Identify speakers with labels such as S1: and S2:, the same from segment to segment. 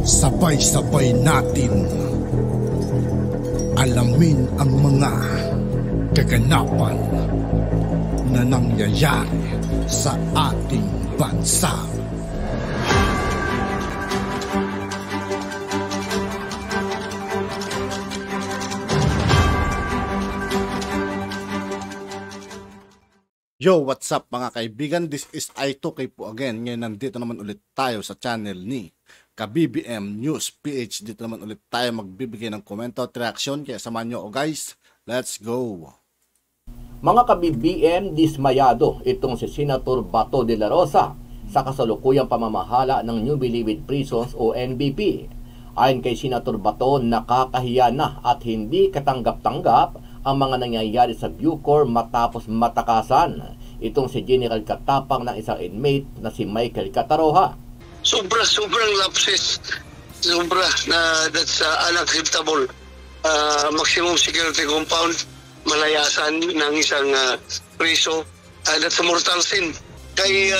S1: Sabay-sabay natin alamin ang mga kaganapan na nangyayari sa ating bansa. Yo, what's up mga kaibigan? This is I2K po again. Ngayon nandito naman ulit tayo sa channel ni Ka-BBM News PH. Dito naman ulit tayo magbibigay ng komento at reaksyon. Kaya samahan nyo ako guys. Let's go!
S2: Mga ka-BBM, dismayado itong si Senator Bato de la Rosa sa kasalukuyang pamamahala ng New Bilibid Prisons o NBP. Ayon kay Senator Bato, nakakahiya na at hindi katanggap-tanggap ang mga nangyayari sa Bucor matapos matakasan itong si General Katapang ng isang inmate na si Michael Cataroha.
S3: Sobrang lapses. Sobra na that's unacceptable. Maximum security compound, malayasan ng isang preso. That's a mortal sin. Kay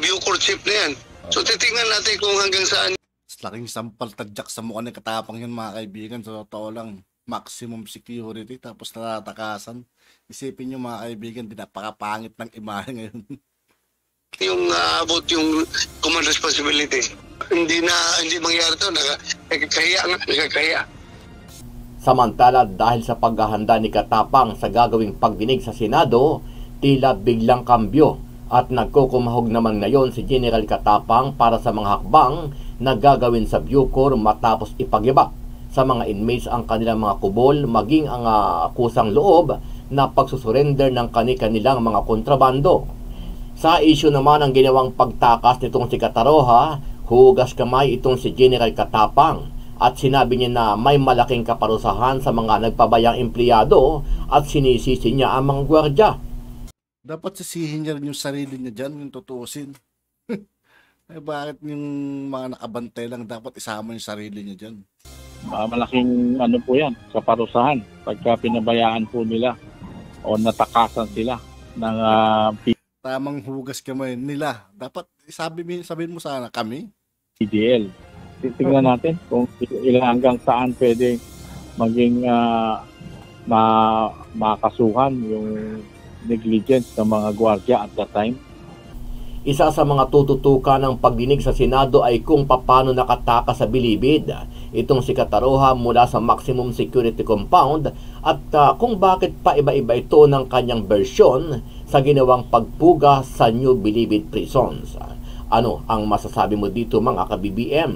S3: Bucor chief na yan. So titingnan natin kung hanggang saan.
S1: Laking sampal tadyak sa mukha ni Katapang yun mga kaibigan. Sa totoo lang, maximum security tapos natatakasan. Isipin nyo mga kaibigan, napakapangit ng imahe ngayon.
S3: Yung about yung command responsibility. Hindi mangyari ito. Nakakahiya.
S2: Samantala, dahil sa paghahanda ni Katapang sa gagawing pagdinig sa Senado, tila biglang kambyo at nagkukumahog naman ngayon si General Katapang para sa mga hakbang na gagawin sa Bucor matapos ipagiba sa mga inmates ang kanilang mga kubol, maging ang kusang loob na pagsusurrender ng kanilang mga kontrabando. Sa issue naman ang ginawang pagtakas nitong si Cataroha, hugas kamay itong si General Katapang at sinabi niya na may malaking kaparusahan sa mga nagpabayang empleyado at sinisisi niya ang mga gwardya.
S1: Dapat sisihin niya rin yung sarili niya dyan, yung tutuusin. Eh, bakit yung mga nakabantay lang dapat isama yung sarili niya dyan?
S4: Malaking po yan, kaparusahan pagka pinabayaan po nila o natakasan sila ng
S1: tamang hugas kamay nila. Dapat sabihin mo sana kami.
S4: PDL. Tingnan natin kung hanggang saan pwede maging makasuhan yung negligence ng mga gwardiya at that time.
S2: Isa sa mga tututukan ng pagdinig sa Senado ay kung paano nakatakas sa Bilibid itong si Cataroha mula sa maximum security compound at kung bakit pa iba-iba ito ng kanyang bersyon sa ginawang pagpuga sa New Bilibid Prisons. Ano ang masasabi mo dito mga ka-BBM?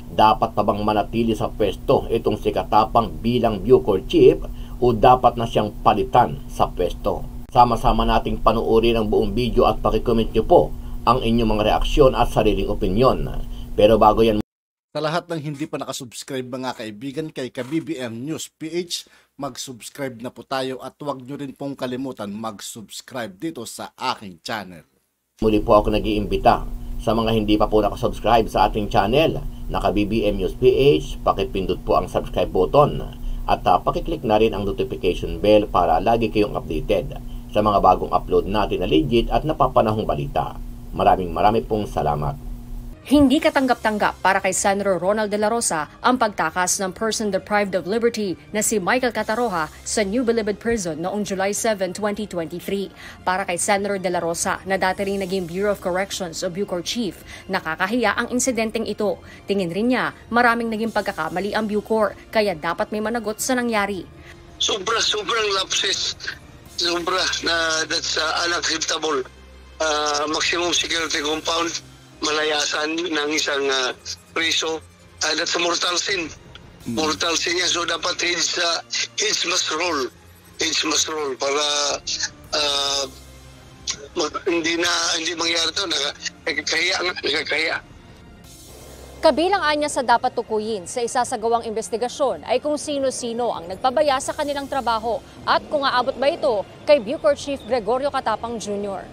S2: Dapat pa bang manatili sa pwesto itong si Katapang bilang Bucor Chief o dapat na siyang palitan sa pwesto? Sama-sama nating panuorin ang buong video at pakicomment nyo po ang inyong mga reaksyon at sariling opinyon. Pero bago yan,
S1: sa lahat ng hindi pa nakasubscribe mga kaibigan kay Ka-BBM News PH, mag-subscribe na po tayo at huwag nyo rin pong kalimutan mag-subscribe dito sa aking channel.
S2: Muli po ako nag-iimbita sa mga hindi pa po nakasubscribe sa ating channel na Ka-BBM News PH, pakipindot po ang subscribe button at pakiclick na rin ang notification bell para lagi kayong updated sa mga bagong upload natin na legit at napapanahong balita. Maraming pong salamat.
S5: Hindi katanggap-tanggap para kay Senator Ronald de la Rosa ang pagtakas ng person deprived of liberty na si Michael Cataroha sa New Bilibid Prison noong July 7, 2023. Para kay Senator de la Rosa na dati rin naging Bureau of Corrections o Bucor Chief, nakakahiya ang insidenteng ito. Tingin rin niya maraming naging pagkakamali ang Bucor kaya dapat may managot sa nangyari.
S3: Sobrang lapses. Sobra na that's unacceptable. Maximum security compound, malayasan ng isang preso. That's a mortal sin. Mortal sin yan. So dapat heads must roll. Heads must roll para hindi mangyari ito. Nakakahiya.
S5: Kabilang anya sa dapat tukuyin sa isasagawang investigasyon ay kung sino-sino ang nagpabaya sa kanilang trabaho at kung aabot ba ito kay Bucor Chief Gregorio Katapang Jr.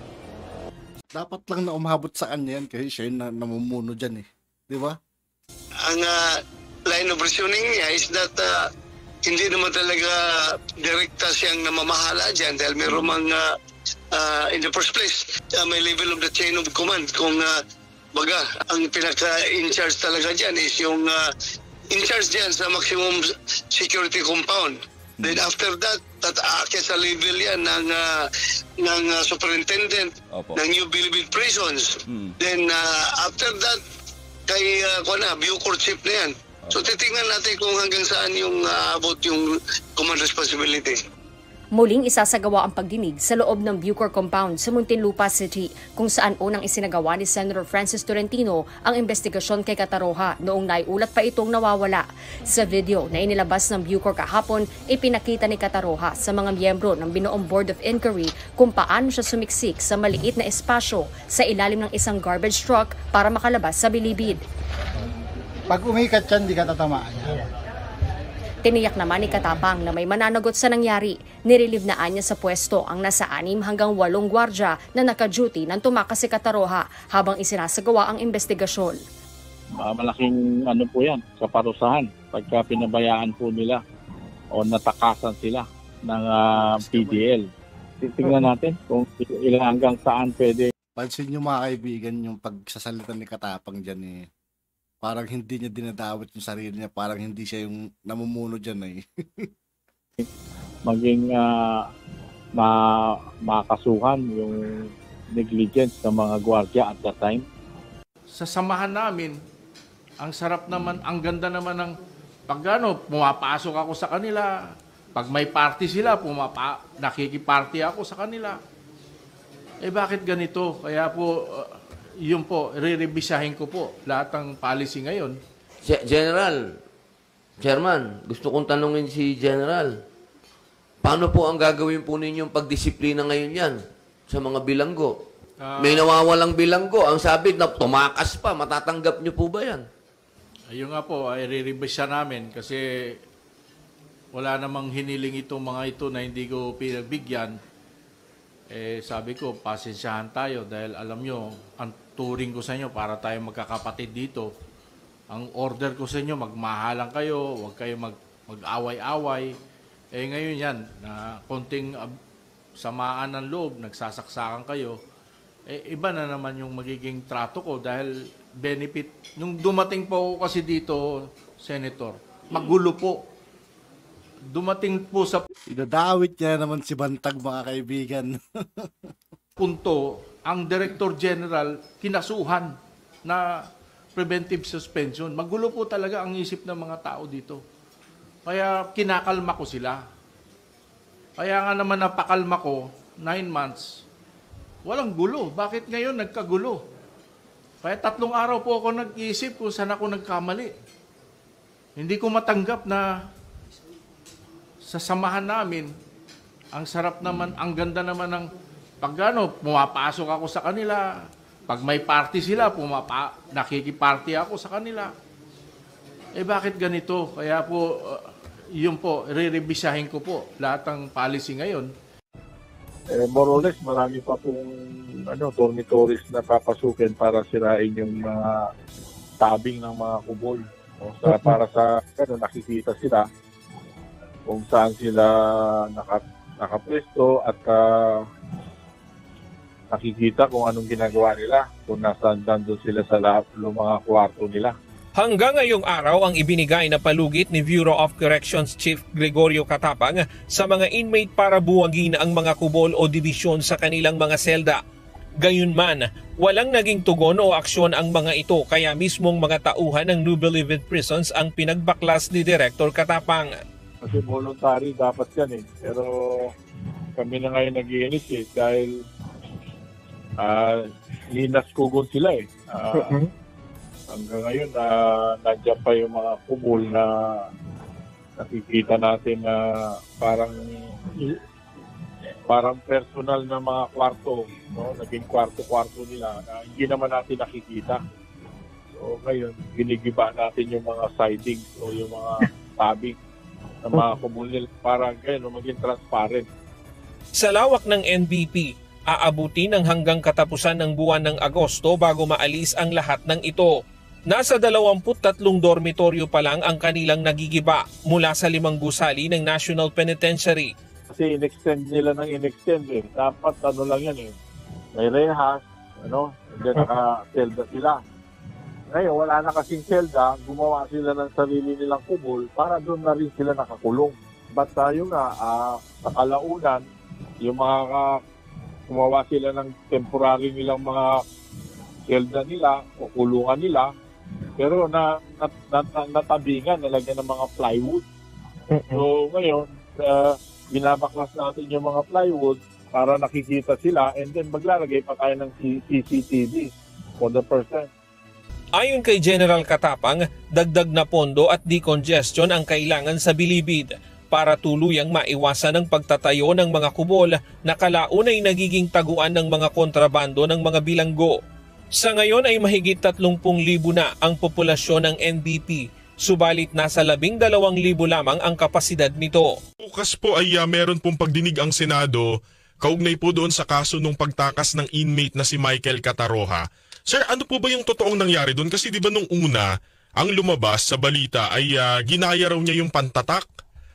S1: Dapat lang na umabot sa kanya yan kasi siya yung namumuno dyan eh. Di ba?
S3: Ang line of reasoning niya is that hindi naman talaga direkta siyang namamahala dyan dahil mayroon mang in the first place may level of the chain of command. Kung Baga, ang pinaka-in-charge talaga dyan is yung in-charge dyan sa maximum security compound. Then after that, aakyat sa level yan ng superintendent ng New Bilibid Prisons. Then after that, kay Bucor Chief na yan. So titingnan natin kung hanggang saan yung abot yung command responsibility.
S5: Muling isasagawa ang pagdinig sa loob ng Bucor Compound sa Muntinlupa City, kung saan unang isinagawa ni Senator Francis Tolentino ang investigasyon kay Cataroha noong naiulat pa itong nawawala. Sa video na inilabas ng Bucor kahapon, ipinakita ni Cataroha sa mga miyembro ng binuong Board of Inquiry kung paano siya sumiksik sa maliit na espasyo sa ilalim ng isang garbage truck para makalabas sa bilibid.
S6: Pag umikat yan, di ka tatamaan yan.
S5: Tiniyak naman ni Katapang na may mananagot sa nangyari. Nirelieve na niya sa pwesto ang nasa 6 hanggang 8 gwardya na naka-duty nang tumakas si Cataroha habang isinasagawa ang investigasyon.
S4: Malaking po yan, kaparusahan pagka pinabayaan po nila o natakasan sila ng PDL. Tingnan natin kung ilang hanggang saan pwede.
S1: Pansin nyo mga kaibigan yung pagsasalita ni Katapang dyan eh. Parang hindi niya dinadawit yung sarili niya. Parang hindi siya yung namumuno dyan eh.
S4: Maging makasuhan yung negligence ng mga gwardiya at that time.
S7: Sa samahan namin, ang sarap naman, ang ganda naman ng pumapasok ako sa kanila. Pag may party sila, nakikiparty ako sa kanila. Eh bakit ganito? Kaya po, yun po, re-revisahin ko po lahat ng policy ngayon.
S8: General, Chairman, gusto kong tanungin si General, paano po ang gagawin po ninyong pagdisiplina ngayon yan sa mga bilanggo? May nawawalang bilanggo. Ang sabi na tumakas pa, matatanggap niyo po ba yan?
S7: Ayun nga po, ay re-revisa namin kasi wala namang hiniling itong mga ito na hindi ko pinagbigyan. Eh, sabi ko, pasensyahan tayo dahil alam nyo, ang turing ko sa inyo para tayo magkakapatid dito. Ang order ko sa inyo, magmahalan kayo, huwag kayo mag-away-away. Eh ngayon yan, na konting samaan ng loob, nagsasaksakan kayo, eh iba na naman yung magiging trato ko dahil benefit. Nung dumating po ako kasi dito, Senator, magulo po. Dumating po sa
S1: Idadawit niya naman si Bantag mga kaibigan.
S7: punto, ang Director General kinasuhan na preventive suspension. Magulo po talaga ang isip ng mga tao dito. Kaya kinakalma ko sila. Kaya nga naman napakalma ko, 9 months, walang gulo. Bakit ngayon nagkagulo? Kaya 3 araw po ako nag-iisip kung saan ako nagkamali. Hindi ko matanggap na sa samahan namin, ang sarap naman, ang ganda naman ng pumapasok ako sa kanila. Pag may party sila, nakikiparty ako sa kanila. Eh bakit ganito? Kaya po, yun po, re-revisahin ko po lahat ng policy ngayon.
S4: More or less, marami pa pong dormitories na papasukin para sirain yung mga tabing ng mga kubol. Para sa nakikita sila kung saan sila nakapwesto at nakikita kung anong ginagawa nila, kung nasaan doon sila sa mga kwarto nila.
S9: Hanggang ngayong araw ang ibinigay na palugit ni Bureau of Corrections Chief Gregorio Katapang sa mga inmate para buwagin ang mga kubol o dibisyon sa kanilang mga selda. Gayunman, walang naging tugon o aksyon ang mga ito kaya mismong mga tauhan ng New Bilibid Prisons ang pinagbaklas ni Director Katapang.
S4: Kasi voluntary dapat yan eh. Pero kami na ngayon nag-i-initiate dahil linas kugon sila eh. Hanggang ngayon nandiyan pa yung mga kubol na nakikita natin na parang personal na mga kwarto, no? Naging kwarto-kwarto nila na hindi naman natin nakikita. So ngayon, ginigiba natin yung mga sidings o yung mga tabing ng mga kubol nila para maging transparent.
S9: Sa lawak ng NBP, aabuti ng hanggang katapusan ng buwan ng Agosto bago maalis ang lahat ng ito. Nasa 23 dormitoryo pa lang ang kanilang nagigiba mula sa 5 gusali ng National Penitentiary.
S4: Kasi in-extend nila ng in-extend eh. Dapat lang yan eh. May rehas, ano, hindi naka-selda sila. Ngayon, wala na kasing selda, gumawa sila ng sarili nilang kubol para doon na rin sila nakakulong. But yun nga, sa kalaunan, yung mga gumawa sila ng temporary nilang mga selda nila o kulungan nila, pero natabingan, nalagyan ng mga plywood. So ngayon, binabaklas natin yung mga plywood para nakikita sila, and then maglalagay pa tayo ng CCTV for the person.
S9: Ayon kay General Katapang, dagdag na pondo at decongestion ang kailangan sa Bilibid para tuluyang maiwasan ang pagtatayo ng mga kubol na kalaunay nagiging taguan ng mga kontrabando ng mga bilanggo. Sa ngayon ay mahigit 30,000 na ang populasyon ng NBP, subalit nasa 12,000 lamang ang kapasidad nito.
S10: Bukas po ay meron pong pagdinig ang Senado kaugnay po doon sa kaso nung pagtakas ng inmate na si Michael Cataroha. Sir, ano po ba yung totoong nangyari doon? Kasi di ba nung una, ang lumabas sa balita ay ginaya raw niya yung pantatak.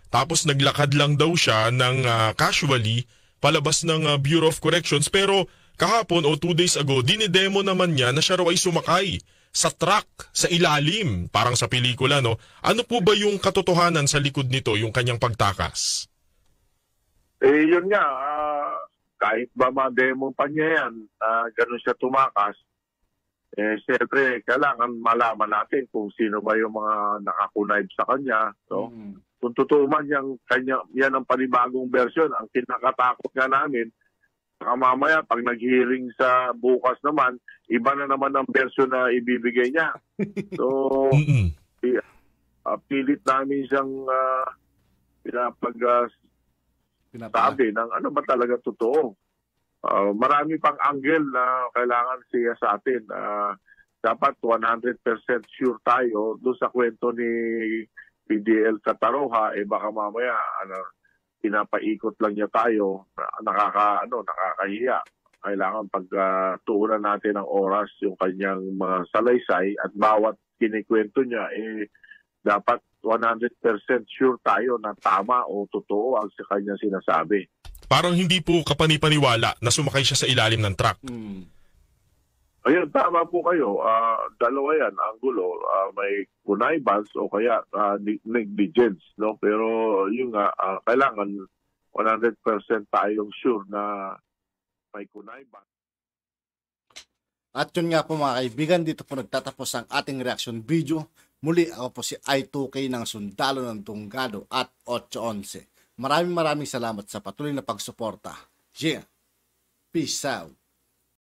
S10: Tapos naglakad lang daw siya ng casually palabas ng Bureau of Corrections. Pero kahapon o 2 days ago, dinidemo naman niya na siya raw ay sumakay sa truck, sa ilalim, parang sa pelikula, no? Ano po ba yung katotohanan sa likod nito, yung kanyang pagtakas?
S4: Yun nga, kahit ba ma-demo pa niya yan, ganun siya tumakas, siyempre, kailangan malaman natin kung sino ba yung mga nakakunayb sa kanya. So, kung totoo man yan ang panibagong version, ang kinakatakot nga namin, mamaya, pag nag-hearing sa bukas naman, iba na naman ang version na ibibigay niya. So, pilit namin siyang sabi ng ano ba talaga totoo. Marami pang angle na kailangan siya sa atin. Dapat 100% sure tayo doon sa kwento ni PDL Cataroha, baka mamaya pinapaikot lang niya tayo, nakakahiya. Kailangan pagtuunan natin ng oras yung kanyang mga salaysay at bawat kinikwento niya, dapat 100% sure tayo na tama o totoo ang sa kanyang sinasabi.
S10: Parang hindi po kapanipaniwala na sumakay siya sa ilalim ng truck.
S4: Ayun, tama po kayo. Dalawa yan, anggulo. May connivances o kaya negligence. No? Pero yun nga, kailangan 100% tayong sure na may connivance.
S1: At yun nga po mga kaibigan, dito po nagtatapos ang ating reaction video. Muli ako po si I2K ng Sundalo ng Tungado at 811. Maraming salamat sa patuloy na pagsuporta. Yeah. Peace out.